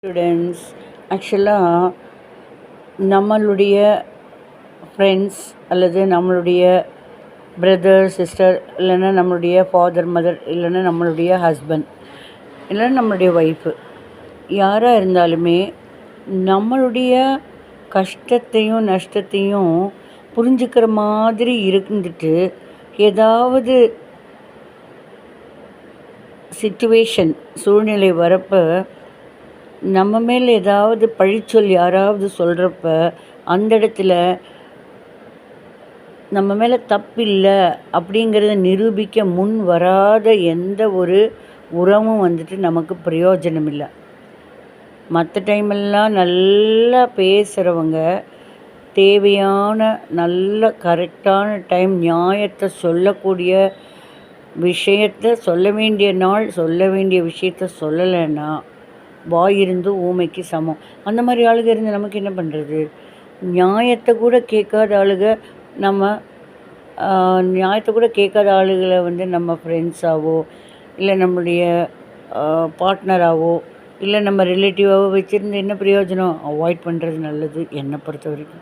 Students ஆக்சுவலாக நம்மளுடைய friends அல்லது நம்மளுடைய பிரதர் சிஸ்டர் இல்லைன்னா நம்மளுடைய ஃபாதர் மதர் இல்லைன்னா நம்மளுடைய ஹஸ்பண்ட் இல்லைன்னா நம்மளுடைய ஒய்ஃபு யாராக இருந்தாலுமே நம்மளுடைய கஷ்டத்தையும் நஷ்டத்தையும் புரிஞ்சுக்கிற மாதிரி இருந்துட்டு ஏதாவது சிச்சுவேஷன் சூழ்நிலை வரப்போ நம்ம மேல் ஏதாவது பழிச்சொல் யாராவது சொல்கிறப்ப அந்த இடத்துல நம்ம மேலே தப்பில்லை அப்படிங்கிறத நிரூபிக்க முன் வராத எந்த ஒரு உறவும் வந்துட்டு நமக்கு பிரயோஜனம் இல்லை. மற்ற டைமெல்லாம் நல்லா பேசுகிறவங்க தேவையான நல்ல கரெக்டான டைம் நியாயத்தை சொல்லக்கூடிய விஷயத்தை சொல்ல வேண்டிய நாள் சொல்ல வேண்டிய விஷயத்த சொல்லலைன்னா வாய் இருந்து ஊமைக்கு சமம். அந்த மாதிரி ஆளுக இருந்து நமக்கு என்ன பண்ணுறது? நியாயத்தை கூட கேட்காத ஆளுக நம்ம நியாயத்தை கூட கேட்காத ஆளுகளை நம்ம ஃப்ரெண்ட்ஸாவோ இல்லை நம்மளுடைய பார்ட்னராகவோ இல்லை நம்ம ரிலேட்டிவாகவோ வச்சுருந்து என்ன பிரயோஜனம்? அவாய்ட் பண்ணுறது நல்லது என்னை பொறுத்த வரைக்கும்.